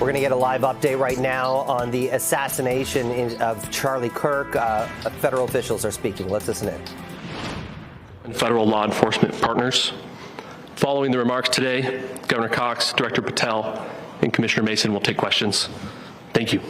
We're going to get a live update right now on the assassination of Charlie Kirk. Federal officials are speaking. Let's listen in. And federal law enforcement partners. Following the remarks today, Governor Cox, Director Patel, and Commissioner Mason will take questions. Thank you.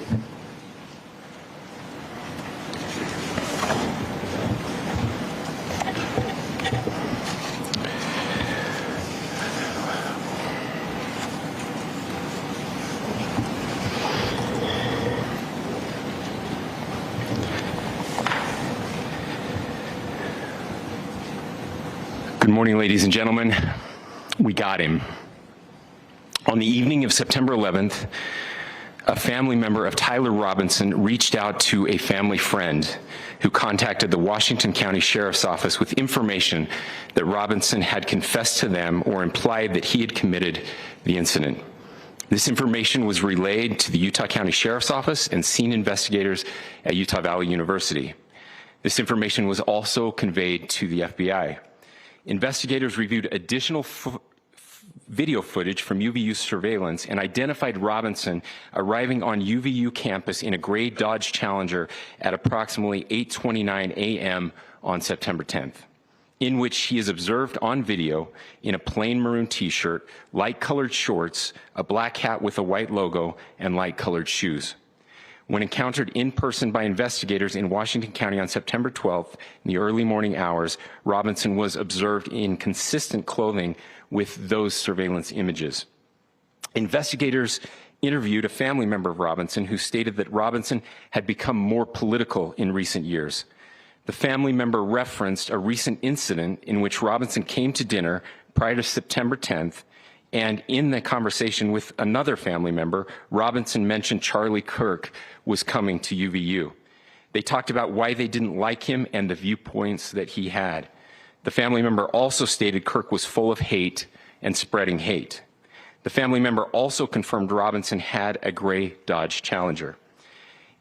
Good morning, ladies and gentlemen. We got him. On the evening of September 11th, a family member of Tyler Robinson reached out to a family friend who contacted the Washington County Sheriff's Office with information that Robinson had confessed to them or implied that he had committed the incident. This information was relayed to the Utah County Sheriff's Office and scene investigators at Utah Valley University. This information was also conveyed to the FBI. Investigators reviewed additional video footage from UVU surveillance and identified Robinson arriving on UVU campus in a gray Dodge Challenger at approximately 8:29 a.m. on September 10th, in which he is observed on video in a plain maroon t-shirt, light-colored shorts, a black hat with a white logo, and light-colored shoes. When encountered in person by investigators in Washington County on September 12th in the early morning hours, Robinson was observed in consistent clothing with those surveillance images. Investigators interviewed a family member of Robinson who stated that Robinson had become more political in recent years. The family member referenced a recent incident in which Robinson came to dinner prior to September 10th, and in the conversation with another family member, Robinson mentioned Charlie Kirk was coming to UVU. They talked about why they didn't like him and the viewpoints that he had. The family member also stated Kirk was full of hate and spreading hate. The family member also confirmed Robinson had a gray Dodge Challenger.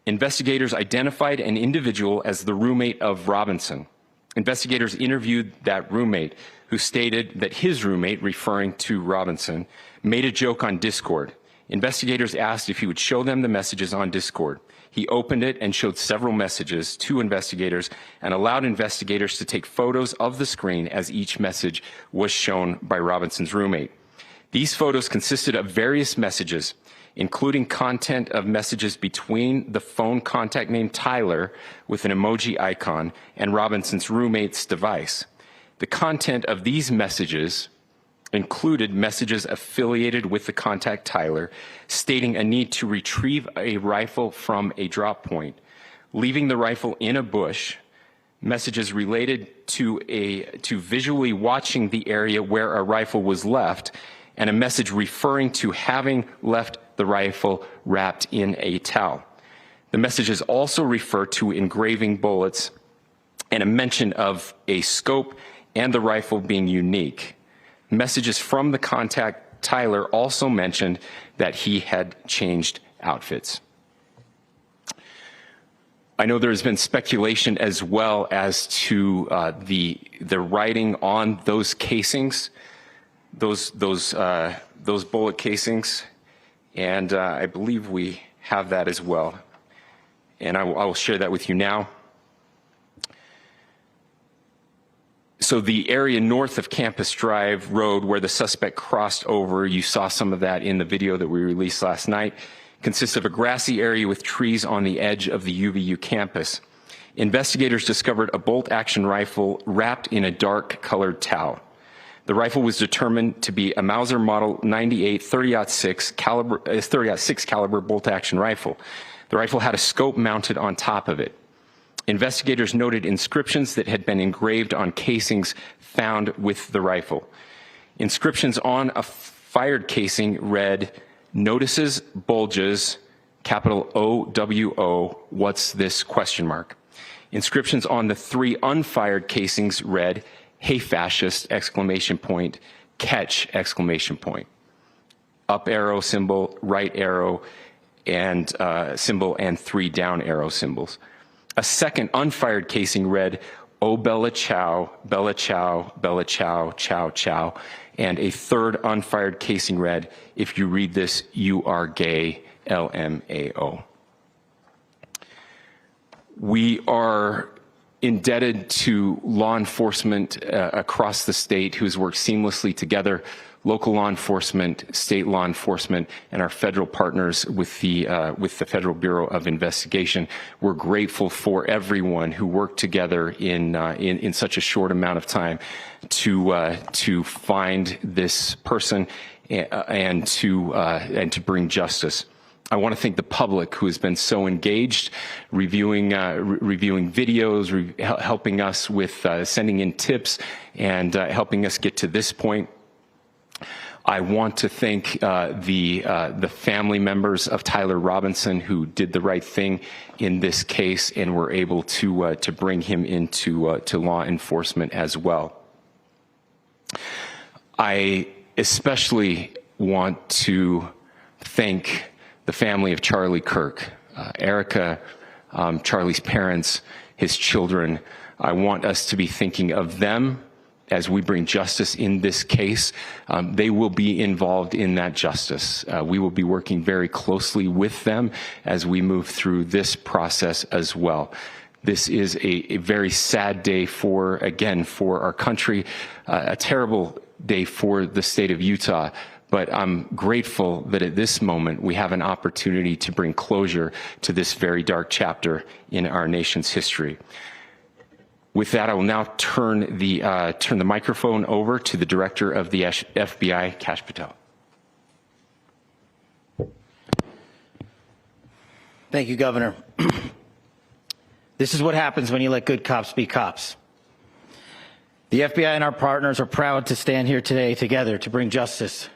Investigators identified an individual as the roommate of Robinson. Investigators interviewed that roommate, who stated that his roommate, referring to Robinson, made a joke on Discord. Investigators asked if he would show them the messages on Discord. He opened it and showed several messages to investigators and allowed investigators to take photos of the screen as each message was shown by Robinson's roommate. These photos consisted of various messages, including content of messages between the phone contact named Tyler with an emoji icon and Robinson's roommate's device. The content of these messages included messages affiliated with the contact Tyler, stating a need to retrieve a rifle from a drop point, leaving the rifle in a bush, messages related to visually watching the area where a rifle was left, and a message referring to having left the rifle wrapped in a towel. The messages also refer to engraving bullets and a mention of a scope and the rifle being unique. Messages from the contact Tyler also mentioned that he had changed outfits. I know there's been speculation as well as to the writing on those casings, those bullet casings, and I believe we have that as well. And I will share that with you now. So the area north of Campus Drive Road where the suspect crossed over, you saw some of that in the video that we released last night, consists of a grassy area with trees on the edge of the UVU campus. Investigators discovered a bolt-action rifle wrapped in a dark-colored towel. The rifle was determined to be a Mauser Model 98 30-06 caliber bolt-action rifle. The rifle had a scope mounted on top of it. Investigators noted inscriptions that had been engraved on casings found with the rifle. Inscriptions on a fired casing read, "Notices, bulges, capital OWO, what's this, question mark." Inscriptions on the 3 unfired casings read, "Hey fascist, exclamation point, catch, exclamation point." Up arrow symbol, right arrow and symbol, and 3 down arrow symbols. A second unfired casing read, Oh Bella Chow, Bella Chow, Bella Chow, Chow Chow, and a third unfired casing read, if you read this, you are gay, LMAO. We are indebted to law enforcement across the state who's worked seamlessly together, local law enforcement, state law enforcement, and our federal partners with the Federal Bureau of Investigation. We're grateful for everyone who worked together in such a short amount of time to find this person and to bring justice. I want to thank the public who has been so engaged, reviewing videos, helping us with sending in tips, and helping us get to this point. I want to thank the family members of Tyler Robinson who did the right thing in this case and were able to bring him into to law enforcement as well. I especially want to thank the family of Charlie Kirk, Erica, Charlie's parents, his children. I want us to be thinking of them as we bring justice in this case. They will be involved in that justice. We will be working very closely with them as we move through this process as well. This is a very sad day for our country, a terrible day for the state of Utah. But I'm grateful that at this moment we have an opportunity to bring closure to this very dark chapter in our nation's history. With that, I will now turn the microphone over to the Director of the FBI, Kash Patel. Thank you, Governor. This is what happens when you let good cops be cops. The FBI and our partners are proud to stand here today together to bring justice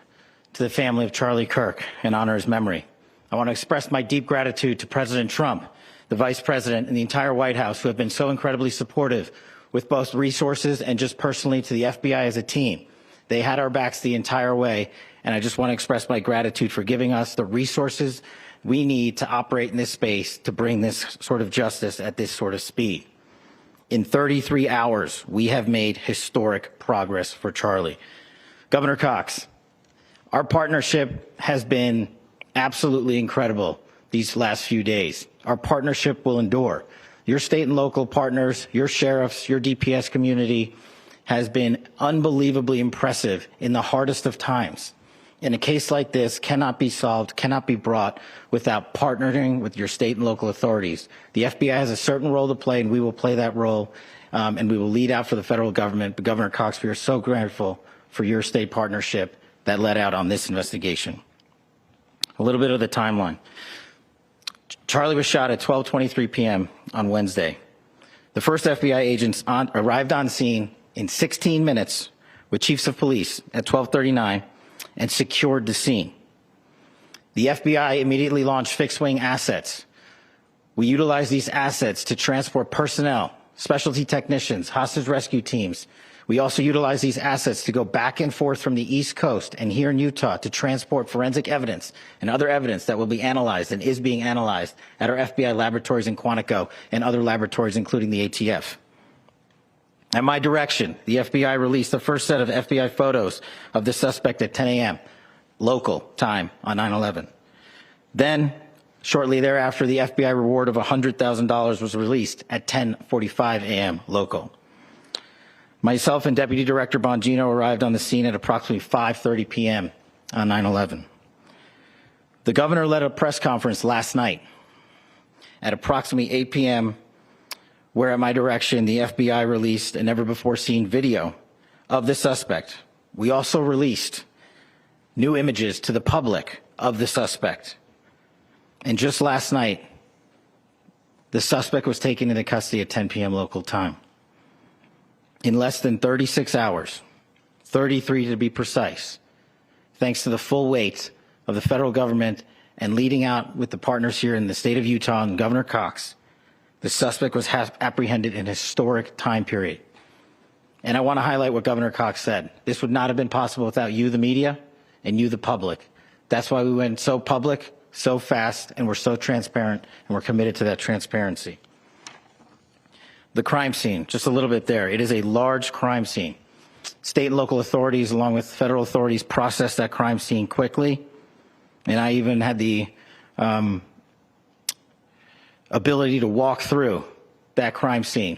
to the family of Charlie Kirk and honor his memory. I want to express my deep gratitude to President Trump, the Vice President, and the entire White House who have been so incredibly supportive with both resources and just personally to the FBI as a team. They had our backs the entire way, and I just want to express my gratitude for giving us the resources we need to operate in this space to bring this sort of justice at this sort of speed. In 33 hours, we have made historic progress for Charlie. Governor Cox, our partnership has been absolutely incredible these last few days. Our partnership will endure. Your state and local partners, your sheriffs, your DPS community has been unbelievably impressive in the hardest of times. And a case like this cannot be solved, cannot be brought without partnering with your state and local authorities. The FBI has a certain role to play, and we will play that role, and we will lead out for the federal government. But Governor Cox, we are so grateful for your state partnership that led out on this investigation. A little bit of the timeline. Charlie was shot at 12:23 p.m. on Wednesday. The first FBI agents arrived on scene in 16 minutes with chiefs of police at 12:39 and secured the scene. The FBI immediately launched fixed-wing assets. We utilized these assets to transport personnel, specialty technicians, hostage rescue teams. We also utilize these assets to go back and forth from the East Coast and here in Utah to transport forensic evidence and other evidence that will be analyzed and is being analyzed at our FBI laboratories in Quantico and other laboratories, including the ATF. At my direction, the FBI released the first set of FBI photos of the suspect at 10 a.m. local time on 9/11. Then, shortly thereafter, the FBI reward of $100,000 was released at 10:45 a.m. local. Myself and Deputy Director Bongino arrived on the scene at approximately 5:30 p.m. on 9/11. The governor led a press conference last night at approximately 8 p.m., where at my direction, the FBI released a never-before-seen video of the suspect. We also released new images to the public of the suspect. And just last night, the suspect was taken into custody at 10 p.m. local time. In less than 36 hours, 33 to be precise, thanks to the full weight of the federal government and leading out with the partners here in the state of Utah and Governor Cox, the suspect was apprehended in a historic time period. And I want to highlight what Governor Cox said. This would not have been possible without you, the media, and you, the public. That's why we went so public, so fast, and we're so transparent, and we're committed to that transparency. The crime scene, just a little bit there. It is a large crime scene. State and local authorities, along with federal authorities, processed that crime scene quickly. And I even had the ability to walk through that crime scene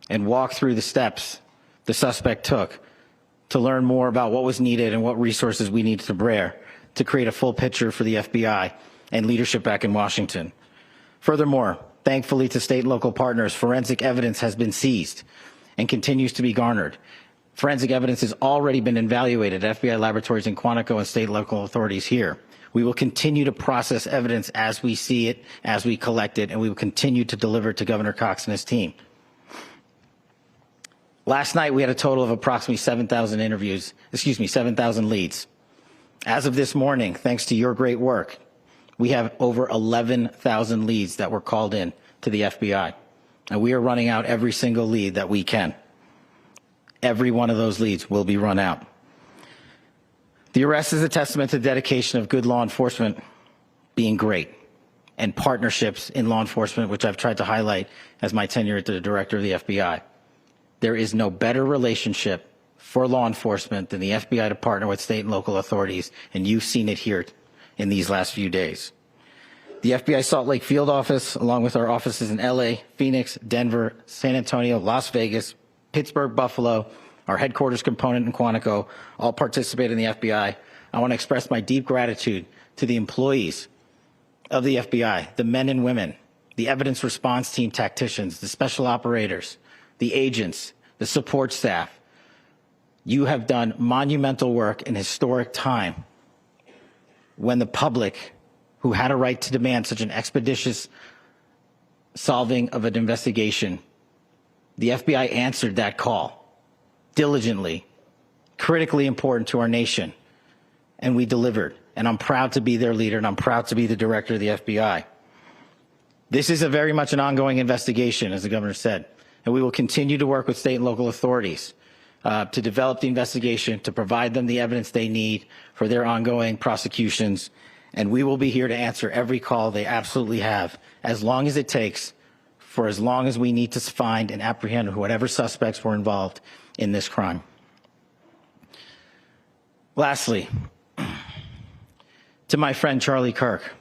and walk through the steps the suspect took to learn more about what was needed and what resources we needed to bear to create a full picture for the FBI and leadership back in Washington. Furthermore, thankfully to state and local partners, forensic evidence has been seized and continues to be garnered. Forensic evidence has already been evaluated at FBI laboratories in Quantico and state and local authorities here. We will continue to process evidence as we see it, as we collect it, and we will continue to deliver it to Governor Cox and his team. Last night, we had a total of approximately 7,000 leads. As of this morning, thanks to your great work, we have over 11,000 leads that were called in to the FBI. And we are running out every single lead that we can. Every one of those leads will be run out. The arrest is a testament to the dedication of good law enforcement being great and partnerships in law enforcement, which I've tried to highlight as my tenure as the director of the FBI. There is no better relationship for law enforcement than the FBI to partner with state and local authorities, and you've seen it here in these last few days. The FBI Salt Lake field office, along with our offices in LA, Phoenix, Denver, San Antonio, Las Vegas, Pittsburgh, Buffalo, our headquarters component in Quantico, all participate in the FBI. I want to express my deep gratitude to the employees of the FBI, the men and women, the evidence response team tacticians, the special operators, the agents, the support staff. You have done monumental work in historic time when the public, who had a right to demand such an expeditious solving of an investigation, the FBI answered that call diligently, critically important to our nation, and we delivered. And I'm proud to be their leader, and I'm proud to be the director of the FBI. This is very much an ongoing investigation, as the governor said, and we will continue to work with state and local authorities to develop the investigation, to provide them the evidence they need for their ongoing prosecutions, and we will be here to answer every call they absolutely have, as long as it takes, for as long as we need to find and apprehend whatever suspects were involved in this crime. Lastly, to my friend Charlie Kirk,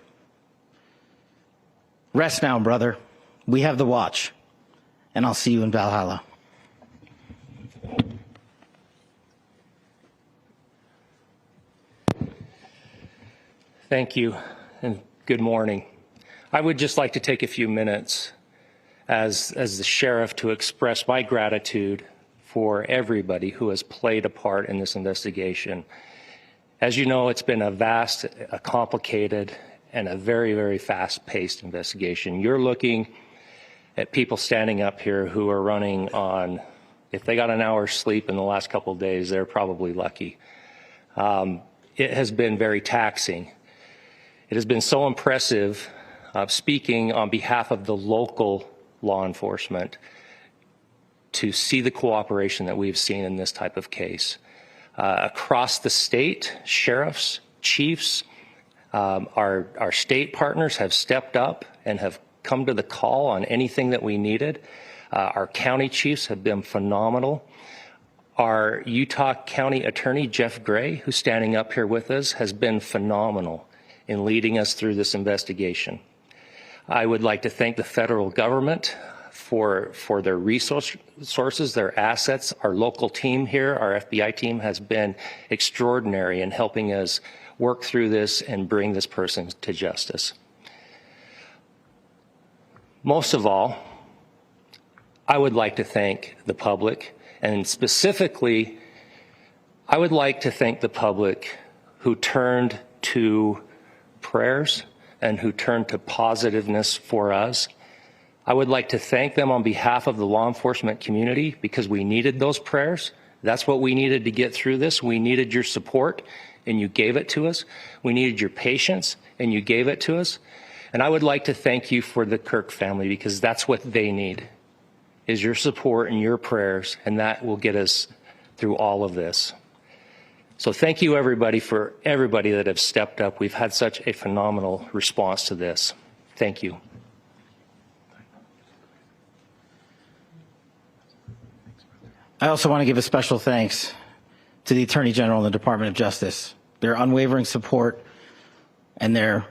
rest now, brother. We have the watch, and I'll see you in Valhalla. Thank you, and good morning. I would just like to take a few minutes as the sheriff to express my gratitude for everybody who has played a part in this investigation. As you know, it's been a vast, a complicated, and a very, very fast-paced investigation. You're looking at people standing up here who are running on, if they got an hour's sleep in the last couple of days, they're probably lucky. It has been very taxing. It has been so impressive, speaking on behalf of the local law enforcement, to see the cooperation that we've seen in this type of case. Across the state, sheriffs, chiefs, our state partners have stepped up and have come to the call on anything that we needed. Our county chiefs have been phenomenal. Our Utah County Attorney, Jeff Gray, who's standing up here with us, has been phenomenal in leading us through this investigation. I would like to thank the federal government for their resources, their assets. Our local team here, our FBI team, has been extraordinary in helping us work through this and bring this person to justice. Most of all, I would like to thank the public, and specifically, I would like to thank the public who turned to prayers and who turned to positiveness for us. I would like to thank them on behalf of the law enforcement community, because we needed those prayers. That's what we needed to get through this. We needed your support, and you gave it to us. We needed your patience, and you gave it to us. And I would like to thank you for the Kirk family, because that's what they need, is your support and your prayers, and that will get us through all of this. So thank you, everybody, for everybody that have stepped up. We've had such a phenomenal response to this. Thank you. I also want to give a special thanks to the Attorney General and the Department of Justice. Their unwavering support and their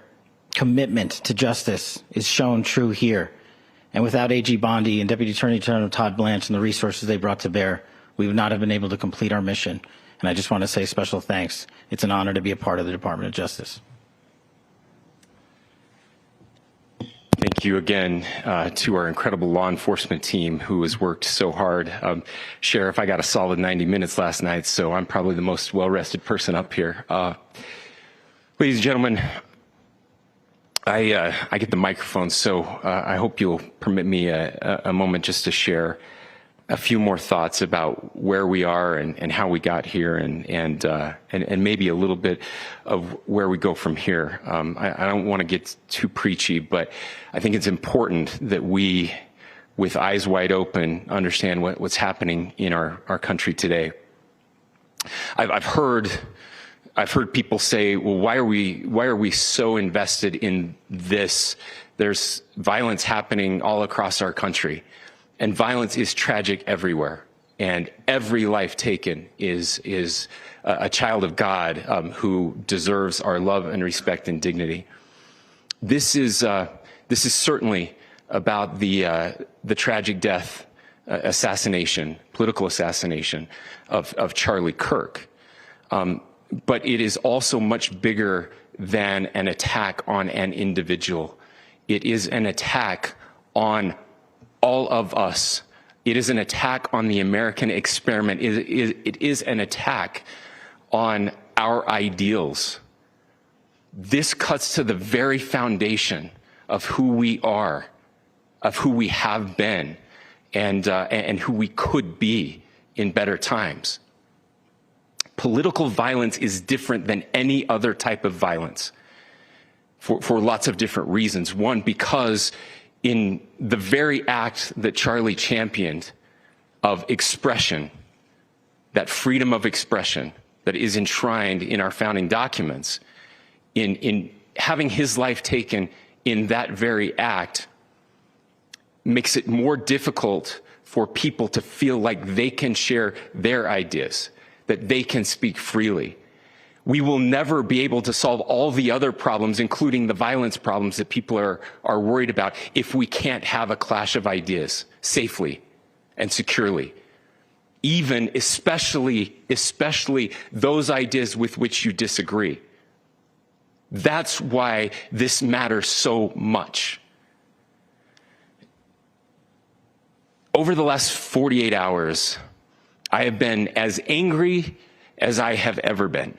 commitment to justice is shown true here. And without AG Bondi and Deputy Attorney General Todd Blanche and the resources they brought to bear, we would not have been able to complete our mission. And I just want to say special thanks. It's an honor to be a part of the Department of Justice. Thank you again to our incredible law enforcement team who has worked so hard. Sheriff, I got a solid 90 minutes last night, so I'm probably the most well-rested person up here. Ladies and gentlemen, I get the microphone, so I hope you'll permit me a moment just to share a few more thoughts about where we are and how we got here and maybe a little bit of where we go from here. I don't want to get too preachy, but I think it's important that we, with eyes wide open, understand what's happening in our country today. I've heard people say, well, why are we so invested in this? There's violence happening all across our country. And violence is tragic everywhere, and every life taken is a child of God who deserves our love and respect and dignity. This is certainly about the tragic death, political assassination of Charlie Kirk, but it is also much bigger than an attack on an individual. It is an attack on all of us. It is an attack on the American experiment. It is an attack on our ideals. This cuts to the very foundation of who we are, of who we have been, and who we could be in better times. Political violence is different than any other type of violence for lots of different reasons. One, because in the very act that Charlie championed of expression, that freedom of expression that is enshrined in our founding documents, in having his life taken in that very act, makes it more difficult for people to feel like they can share their ideas, that they can speak freely. We will never be able to solve all the other problems, including the violence problems that people are worried about, if we can't have a clash of ideas safely and securely. Especially those ideas with which you disagree. That's why this matters so much. Over the last 48 hours, I have been as angry as I have ever been.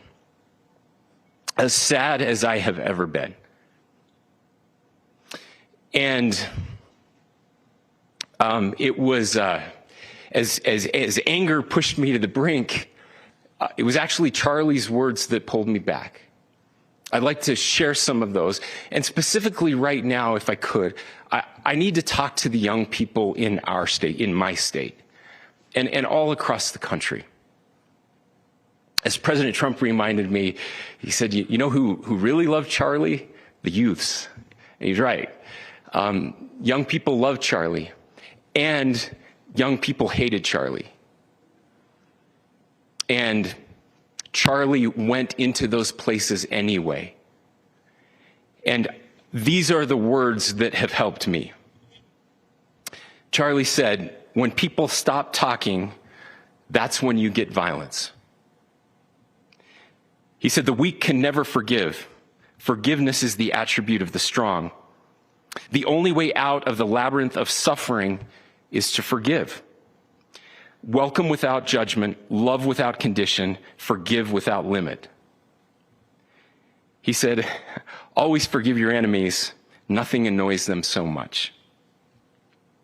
As sad as I have ever been. And it was, as anger pushed me to the brink, it was actually Charlie's words that pulled me back. I'd like to share some of those. And specifically right now, if I could, I need to talk to the young people in our state, in my state, and all across the country. As President Trump reminded me, he said, you know who really loved Charlie? The youths. And he's right. Young people loved Charlie, and young people hated Charlie. And Charlie went into those places anyway. And these are the words that have helped me. Charlie said, when people stop talking, that's when you get violence. He said, the weak can never forgive. Forgiveness is the attribute of the strong. The only way out of the labyrinth of suffering is to forgive. Welcome without judgment, love without condition, forgive without limit. He said, always forgive your enemies. Nothing annoys them so much.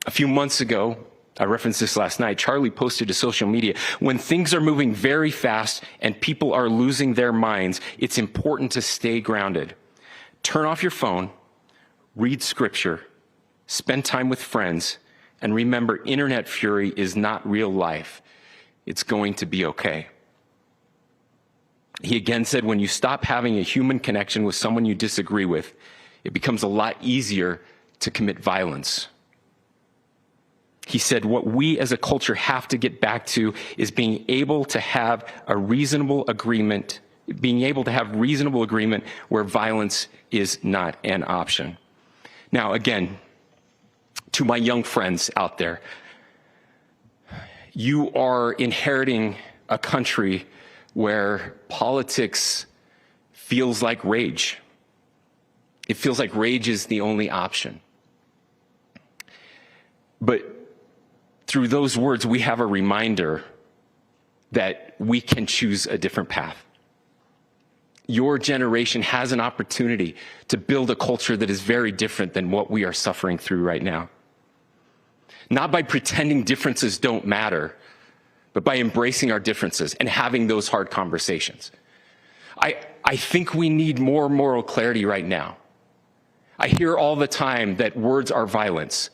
A few months ago, I referenced this last night, Charlie posted to social media, when things are moving very fast and people are losing their minds, it's important to stay grounded. Turn off your phone, read scripture, spend time with friends, and remember, internet fury is not real life. It's going to be okay. He again said, when you stop having a human connection with someone you disagree with, it becomes a lot easier to commit violence. He said, what we as a culture have to get back to is being able to have a reasonable agreement, where violence is not an option. Now, again, to my young friends out there, you are inheriting a country where politics feels like rage. It feels like rage is the only option. But through those words, we have a reminder that we can choose a different path. Your generation has an opportunity to build a culture that is very different than what we are suffering through right now. Not by pretending differences don't matter, but by embracing our differences and having those hard conversations. I think we need more moral clarity right now. I hear all the time that words are violence.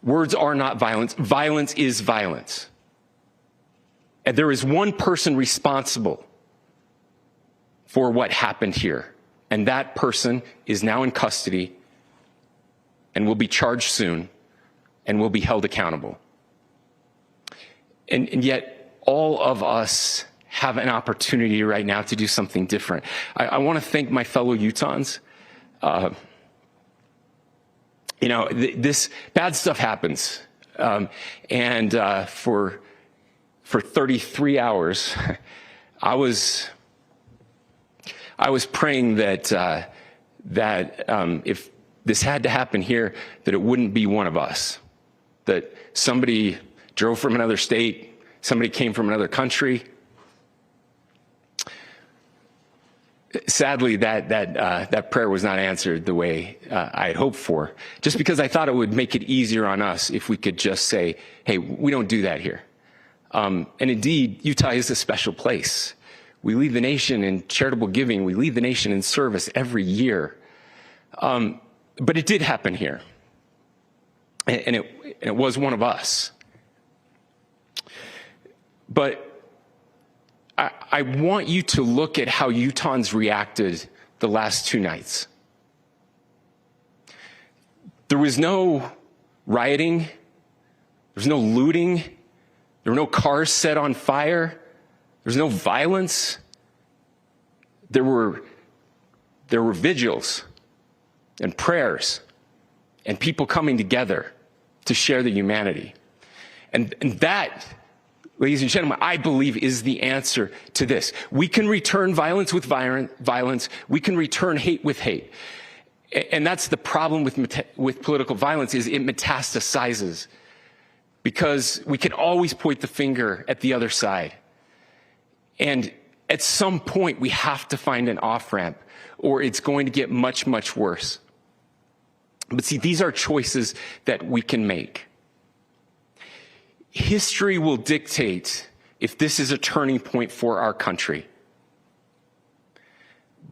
Words are not violence. Violence is violence. And there is one person responsible for what happened here. And that person is now in custody and will be charged soon and will be held accountable. And yet all of us have an opportunity right now to do something different. I want to thank my fellow Utahns. This bad stuff happens. For 33 hours, I was praying that if this had to happen here, that it wouldn't be one of us, that somebody drove from another state, somebody came from another country. Sadly, that prayer was not answered the way I had hoped for, just because I thought it would make it easier on us if we could just say, hey, we don't do that here. And indeed, Utah is a special place. We lead the nation in charitable giving. We lead the nation in service every year. But it did happen here. And it was one of us. But I want you to look at how Utahns reacted the last 2 nights. There was no rioting. There was no looting. There were no cars set on fire. There was no violence. There were vigils and prayers and people coming together to share the humanity. And that, ladies and gentlemen, I believe is the answer to this. We can return violence with violence. We can return hate with hate. And that's the problem with political violence, is it metastasizes, because we can always point the finger at the other side. And at some point, we have to find an off-ramp, or it's going to get much, much worse. But see, these are choices that we can make. History will dictate if this is a turning point for our country.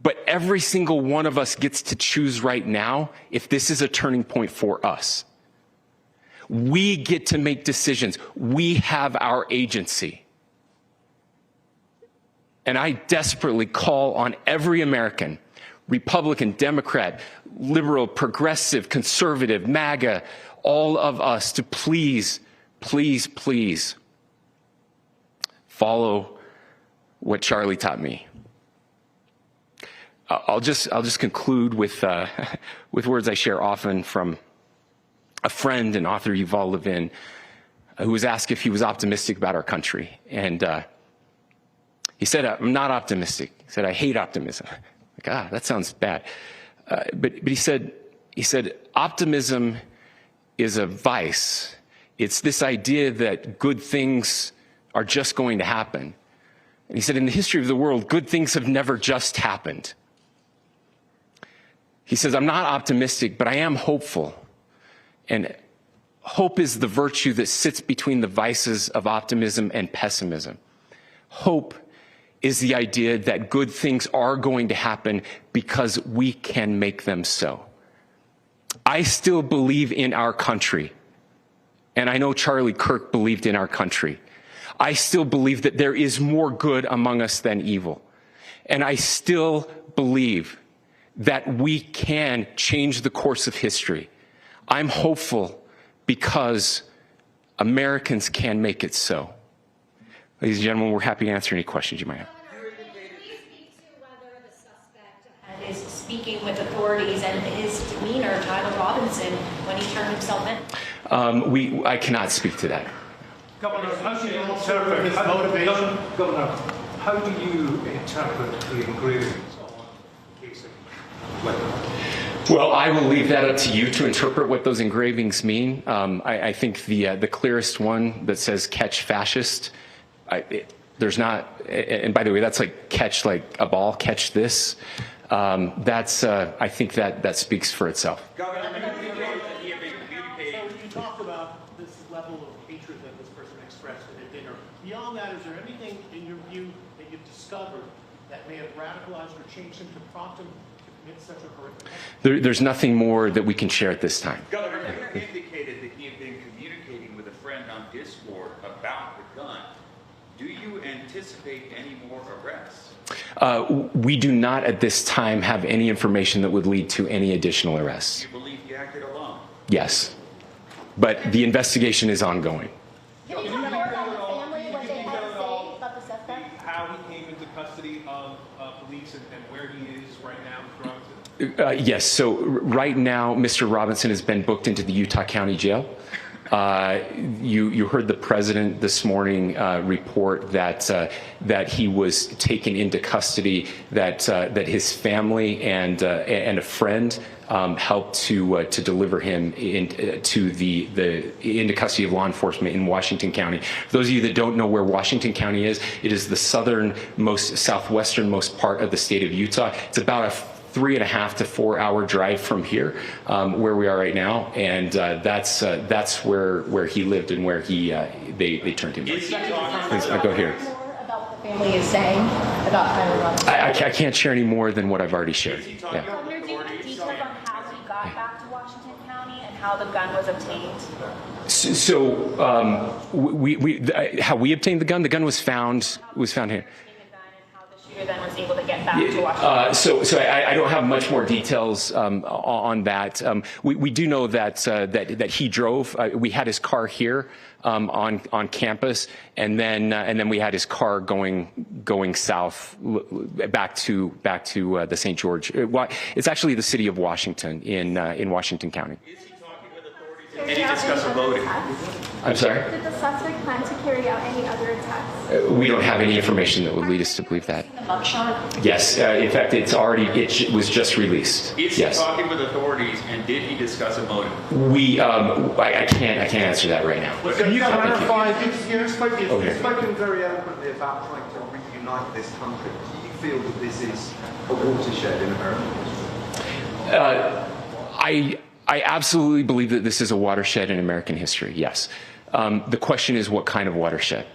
But every single one of us gets to choose right now if this is a turning point for us. We get to make decisions. We have our agency. And I desperately call on every American, Republican, Democrat, liberal, progressive, conservative, MAGA, all of us to please, please, please follow what Charlie taught me. I'll just conclude with words I share often from a friend and author, Yuval Levin, who was asked if he was optimistic about our country. And he said, I'm not optimistic. He said, I hate optimism. Like, that sounds bad. But he said, optimism is a vice. It's this idea that good things are just going to happen. And he said, in the history of the world, good things have never just happened. He says, I'm not optimistic, but I am hopeful. And hope is the virtue that sits between the vices of optimism and pessimism. Hope is the idea that good things are going to happen because we can make them so. I still believe in our country. And I know Charlie Kirk believed in our country. I still believe that there is more good among us than evil. And I still believe that we can change the course of history. I'm hopeful because Americans can make it so. Ladies and gentlemen, we're happy to answer any questions you might have. Is speaking with authorities and his demeanor, Tyler Robinson, when he turned himself in? I cannot speak to that. Governor, how do you interpret his motivation? Governor, how do you interpret the engravings on the case of weapons? Well, I will leave that up to you to interpret what those engravings mean. I think the clearest one that says "catch fascist," there's not, and by the way, that's like catch like a ball, catch this. I think that speaks for itself. Governor, you talked about this level of hatred that this person expressed at dinner. Beyond that, is there anything in your view that you've discovered that may have radicalized or changed him to prompt him to commit such a horrific act? There's nothing more that we can share at this time. Governor, you indicated that he had been communicating with a friend on Discord about the gun. Do you anticipate any more arrests? We do not at this time have any information that would lead to any additional arrests. Do you believe he acted alone? Yes, but the investigation is ongoing. Can you talk more about the family, what they had to say about the suspect? How he came into custody of police and where he is right now? Yes, so right now, Mr. Robinson has been booked into the Utah County Jail. You heard the president this morning report that he was taken into custody, that his family and a friend helped to deliver him into custody of law enforcement in Washington County. For those of you that don't know where Washington County is, it is the southwesternmost part of the state of Utah. It's about a 3.5 to 4 hour drive from here, where we are right now, and that's where he lived and where they turned him. Please go here. More about what the family is saying about Tyler Robinson. I can't share any more than what I've already shared. Yeah. Governor, do you have details on how he got back to Washington County and how the gun was obtained? How we obtained the gun was found here. Then was able to get back to Washington. So I don't have much more details on that. We do know that he drove. We had his car here on campus, and then we had his car going south back to the St. George. It's actually the city of Washington in Washington County. Is he talking with authorities? Did he discuss a motive? I'm sorry? Did the suspect plan to carry out any other attacks? We don't have any information that would lead us to believe that. The mugshot? Yes, in fact, it was just released. Is he Yes. talking with authorities, and did he discuss a motive? I can't answer that right now. Can you clarify? You've spoken very eloquently about trying to reunite this country. Do you feel that this is a watershed in American history? I absolutely believe that this is a watershed in American history, yes. The question is what kind of watershed?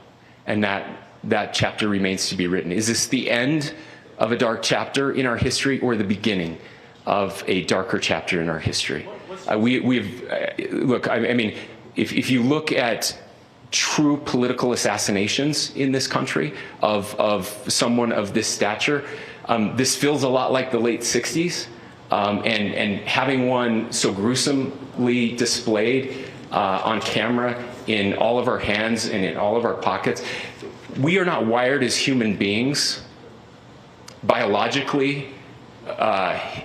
And that chapter remains to be written. Is this the end of a dark chapter in our history or the beginning of a darker chapter in our history? Look, I mean, if you look at true political assassinations in this country of someone of this stature, this feels a lot like the late 60s. And having one so gruesomely displayed on camera in all of our hands and in all of our pockets, we are not wired as human beings biologically,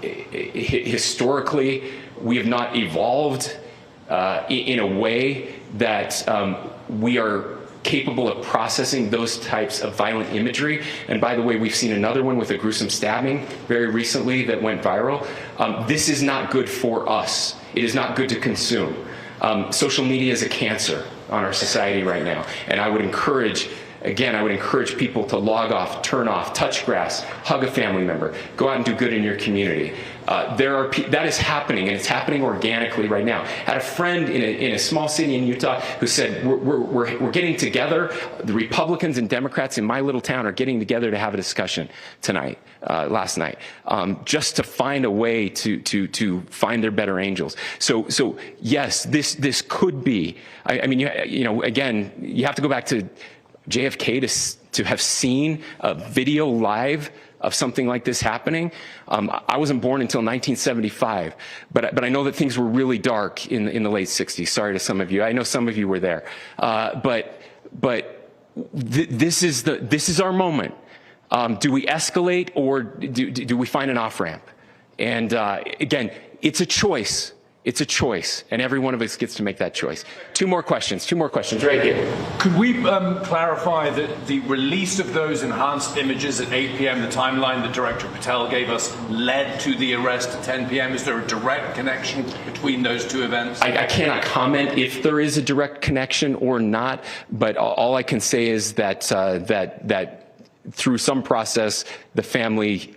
historically. We have not evolved in a way that we are capable of processing those types of violent imagery. And by the way, we've seen another one with a gruesome stabbing very recently that went viral. This is not good for us. It is not good to consume. Social media is a cancer on our society right now. And I would encourage people to log off, turn off, touch grass, hug a family member, go out and do good in your community. That is happening, and it's happening organically right now. I had a friend in a small city in Utah who said, we're getting together, the Republicans and Democrats in my little town are getting together to have a discussion last night, just to find a way to find their better angels. So yes, this could be, I mean, again, you have to go back to JFK to have seen a video live of something like this happening. I wasn't born until 1975, but I know that things were really dark in the late 60s. Sorry to some of you. I know some of you were there. This is our moment. Do we escalate, or do we find an off-ramp? And again, it's a choice. It's a choice, and every one of us gets to make that choice. Two more questions right here. Could we clarify that the release of those enhanced images at 8 p.m., the timeline that Director Patel gave us, led to the arrest at 10 p.m.? Is there a direct connection between those two events? I cannot comment if there is a direct connection or not, but all I can say is that that through some process, the family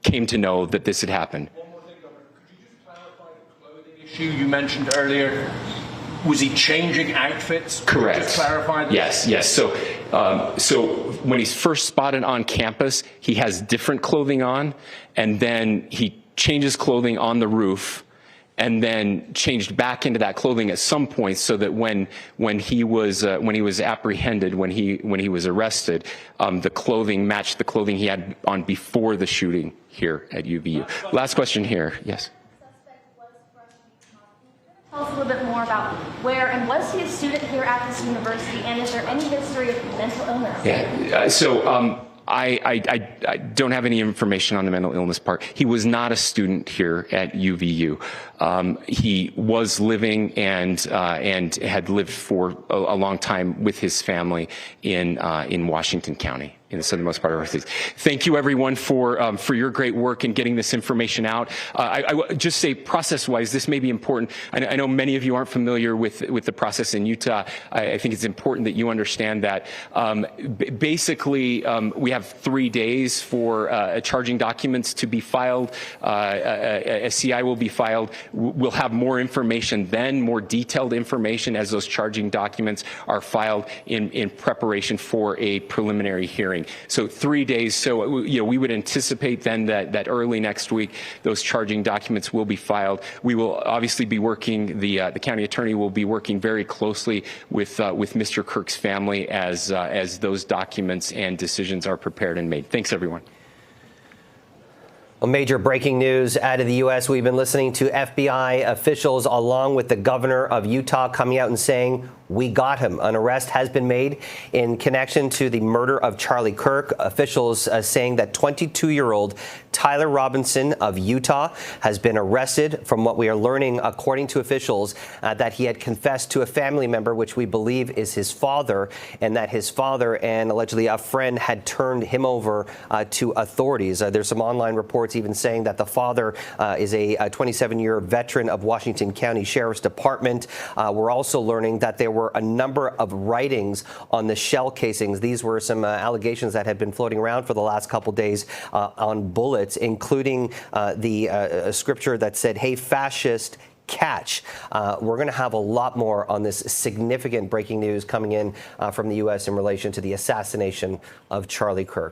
came to know that this had happened. You mentioned earlier, was he changing outfits? Correct. Just clarify that? Yes. So when he's first spotted on campus, he has different clothing on, and then he changes clothing on the roof, and then changed back into that clothing at some point, so that when he was apprehended, when he was arrested, the clothing matched the clothing he had on before the shooting here at UVU. Last question here. Yes. Tell us a little bit more about where, and was he a student here at this university, and is there any history of mental illness? Yeah, I don't have any information on the mental illness part. He was not a student here at UVU. He was living and had lived for a long time with his family in Washington County, in the southernmost part of our state. Thank you, everyone, for your great work in getting this information out. I would just say, process-wise, this may be important. I know many of you aren't familiar with the process in Utah. I think it's important that you understand that. Basically, we have 3 days for charging documents to be filed. A CI will be filed. We'll have more information then, more detailed information, as those charging documents are filed in preparation for a preliminary hearing. So 3 days. So we would anticipate then that early next week those charging documents will be filed. We will obviously be working. The county attorney will be working very closely with Mr. Kirk's family as those documents and decisions are prepared and made. Thanks, everyone. Well, major breaking news out of the U.S. We've been listening to FBI officials along with the governor of Utah coming out and saying, we got him. An arrest has been made in connection to the murder of Charlie Kirk. Officials saying that 22-year-old Tyler Robinson of Utah has been arrested. From what we are learning, according to officials, that he had confessed to a family member, which we believe is his father, and that his father and allegedly a friend had turned him over to authorities. There's some online reports even saying that the father is a 27-year veteran of Washington County Sheriff's Department. We're also learning that there were a number of writings on the shell casings. These were some allegations that had been floating around for the last couple days on bullets, including the scripture that said, "Hey, fascist, catch." We're going to have a lot more on this significant breaking news coming in from the U.S. in relation to the assassination of Charlie Kirk.